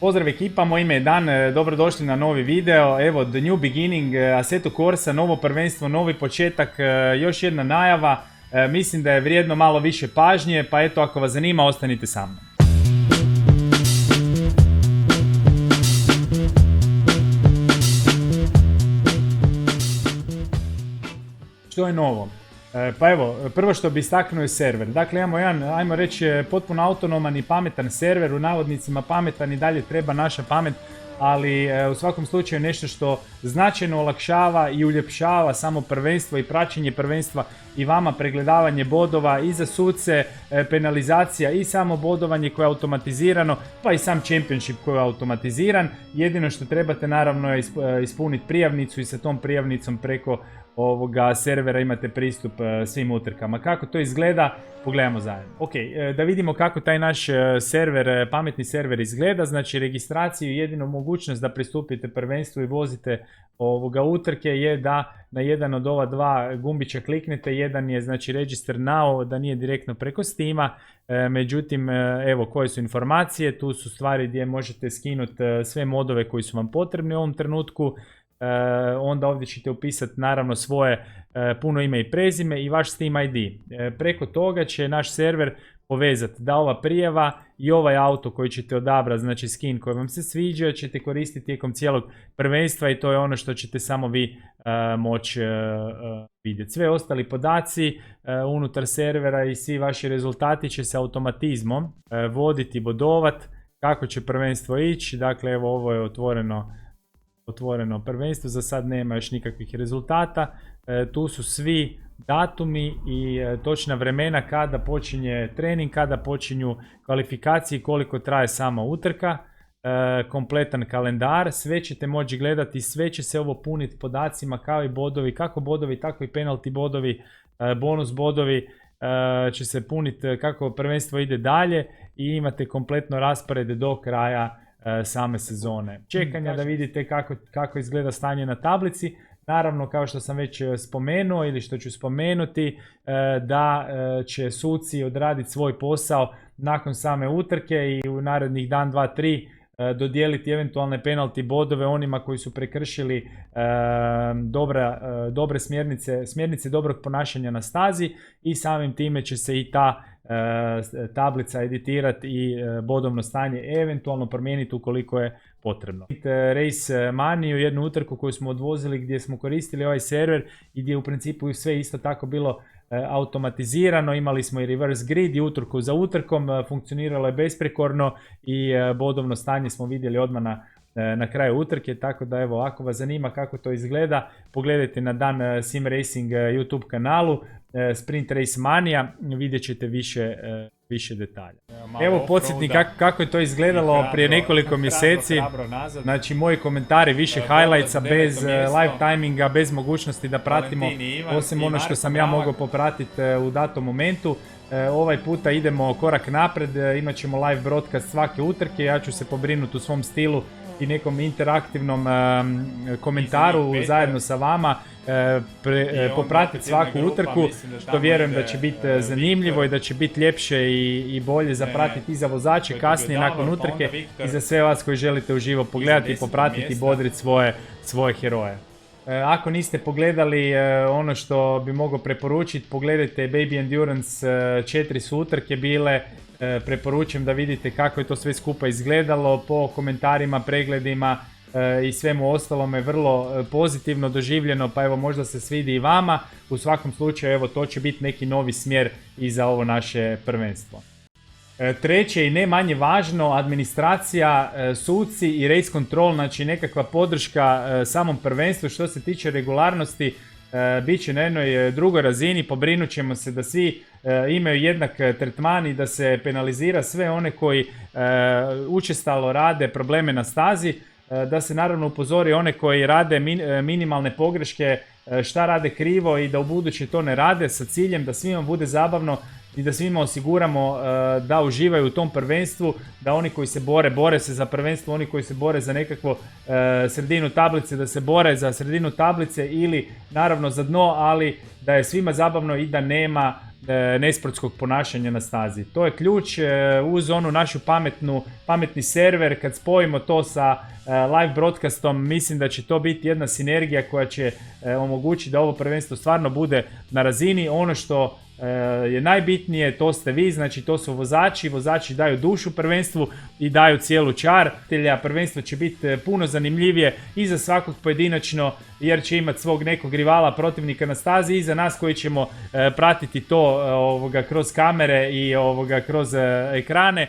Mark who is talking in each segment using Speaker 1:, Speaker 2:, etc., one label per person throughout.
Speaker 1: Pozdrav ekipa, moje ime je Dan, dobrodošli na novi video. Evo, The New Beginning, Assetto Corsa, novo prvenstvo, novi početak, još jedna najava. Mislim da je vrijedno malo više pažnje, pa eto, ako vas zanima, ostanite sa mnom. Što je novo? Pa evo, prvo što bi istaknuo je server. Dakle, imamo jedan, ajmo reći, potpuno autonoman i pametan server, u navodnicima pametan, i dalje treba naša pamet, ali u svakom slučaju nešto što značajno olakšava i uljepšava samo prvenstvo i praćenje prvenstva i vama pregledavanje bodova i za suce, penalizacija i samo bodovanje koje je automatizirano, pa i sam championship koji je automatiziran. Jedino što trebate naravno je ispuniti prijavnicu i sa tom prijavnicom preko ovoga servera imate pristup svim utrkama. Kako to izgleda, pogledamo zajedno. Ok, da vidimo kako taj naš server, pametni server izgleda. Znači, registraciju, jedinu mogućnost da pristupite prvenstvu i vozite ovoga utrke je da na jedan od ova dva gumbića kliknete. Jedan je znači Register Now, da nije direktno preko Steama. Međutim, evo koje su informacije. Tu su stvari gdje možete skinuti sve modove koji su vam potrebni u ovom trenutku. Onda ovdje ćete upisati naravno svoje puno ime i prezime i vaš Steam ID. Preko toga će naš server povezati da ova prijava i ovaj auto koji ćete odabrati, znači skin koji vam se sviđa, ćete koristiti tijekom cijelog prvenstva i to je ono što ćete samo vi moći vidjeti. Sve ostali podaci unutar servera i svi vaši rezultati će se automatizmom voditi, bodovat kako će prvenstvo ići. Dakle, evo, ovo je otvoreno prvenstvo, za sad nema još nikakvih rezultata. Tu su svi datumi i točna vremena kada počinje trening, kada počinju kvalifikacije, koliko traje sama utrka, kompletan kalendar, sve ćete moći gledati, sve će se ovo puniti podacima kao i bodovi, kako bodovi, tako i penalty bodovi, bonus bodovi će se puniti kako prvenstvo ide dalje i imate kompletno raspored do kraja same sezone. Čekanja da vidite kako izgleda stanje na tablici. Naravno, kao što sam već spomenuo ili što ću spomenuti, da će suci odraditi svoj posao nakon same utrke i u narednih dan, 2, 3 dodijeliti eventualne penalty bodove onima koji su prekršili dobre smjernice dobrog ponašanja na stazi i samim time će se i ta tablica editirati i bodovno stanje eventualno promijeniti ukoliko je potrebno. Race Maniju, jednu utrku koju smo odvozili gdje smo koristili ovaj server i gdje u principu sve isto tako bilo automatizirano, imali smo i reverse grid i utrku za utrkom, funkcioniralo je besprekorno i bodovno stanje smo vidjeli odmah na kraju utrke, tako da evo, ako vas zanima kako to izgleda, pogledajte na Dan Sim Racing YouTube kanalu, Sprint Race Mania, vidjet ćete više detalja. Evo podsjetnik kako je to izgledalo prije nekoliko mjeseci. Znači, moji komentari, više highlightsa, bez live timinga, bez mogućnosti da pratimo osim ono što sam ja mogao popratiti u datom momentu. Ovaj puta idemo korak napred, imat ćemo live broadcast svake utrke, ja ću se pobrinuti u svom stilu i nekom interaktivnom komentaru zajedno sa vama popratiti svaku utrku, što vjerujem da će biti zanimljivo i da će biti ljepše i bolje zapratiti i za vozače kasnije nakon utrke i za sve vas koji želite uživo pogledati, popratiti i bodriti svoje heroje. Ako niste pogledali ono što bi mogao preporučiti, pogledajte Baby Endurance, 4 su utrke bile. Preporučujem da vidite kako je to sve skupa izgledalo, po komentarima, pregledima i svemu ostalome vrlo pozitivno doživljeno, pa evo možda se svidi i vama. U svakom slučaju evo, to će biti neki novi smjer i za ovo naše prvenstvo. Treće i ne manje važno, administracija, suci i race control, znači nekakva podrška samom prvenstvu. Što se tiče regularnosti, bit će na jednoj drugoj razini, pobrinut ćemo se da svi imaju jednak tretman i da se penalizira sve one koji učestalo rade probleme na stazi, da se naravno upozori one koji rade minimalne pogreške, šta rade krivo i da ubuduće to ne rade, sa ciljem da svima bude zabavno i da svima osiguramo da uživaju u tom prvenstvu, da oni koji se bore se za prvenstvo, oni koji se bore za nekakvo sredinu tablice, da se bore za sredinu tablice ili naravno za dno, ali da je svima zabavno i da nema nesportskog ponašanja na stazi. To je ključ uz onu našu pametni server. Kad spojimo to sa live broadcastom, mislim da će to biti jedna sinergija koja će omogućiti da ovo prvenstvo stvarno bude na razini. Ono što je najbitnije, to ste vi, znači to su vozači daju dušu prvenstvu i daju cijelu čar. Prvenstvo će biti puno zanimljivije i za svakog pojedinačno, jer će imati svog nekog rivala, protivnika na stazi, i za nas koji ćemo pratiti to kroz kamere i kroz ekrane.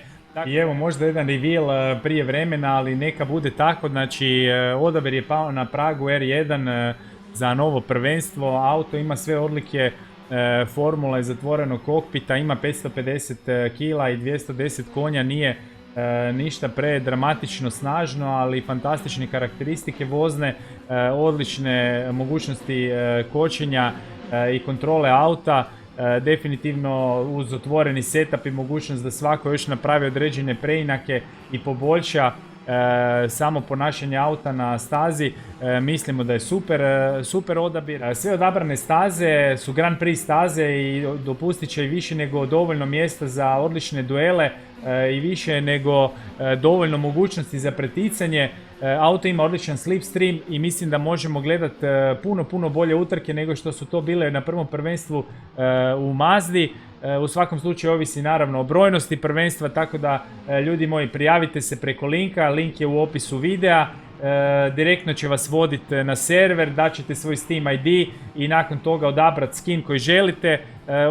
Speaker 1: I evo možda jedan reveal prije vremena, ali neka bude tako. Znači odabir je pao na Pragu R1 za novo prvenstvo. Auto ima sve odlike formula i zatvorenog kokpita, ima 550 kila i 210 konja, nije ništa predramatično snažno, ali fantastične karakteristike vozne, odlične mogućnosti kočenja i kontrole auta. Definitivno uz otvoreni setup i mogućnost da svako još napravi određene preinake i poboljša samo ponašanje auta na stazi, mislimo da je super odabir. Sve odabrane staze su Grand Prix staze i dopustit će i više nego dovoljno mjesta za odlične duele i više nego dovoljno mogućnosti za preticanje. Auto ima odličan slipstream i mislim da možemo gledati puno bolje utrke nego što su to bile na prvom prvenstvu u Mazdi. U svakom slučaju ovisi naravno o brojnosti prvenstva, tako da ljudi moji, prijavite se preko linka, link je u opisu videa. Direktno će vas voditi na server, daćete svoj Steam ID i nakon toga odabrati skin koji želite.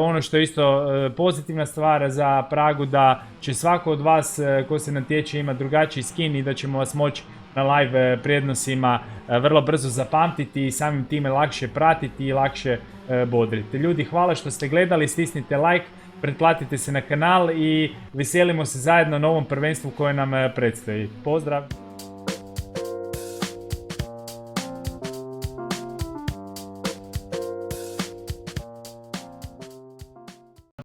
Speaker 1: Ono što je isto pozitivna stvar za Pragu, da će svako od vas ko se natječe ima drugačiji skin i da ćemo vas moći na live prijednosima vrlo brzo zapamtiti i samim time lakše pratiti i lakše bodriti. Ljudi, hvala što ste gledali, stisnite like, pretplatite se na kanal i veselimo se zajedno novom prvenstvu koje nam predstoji. Pozdrav!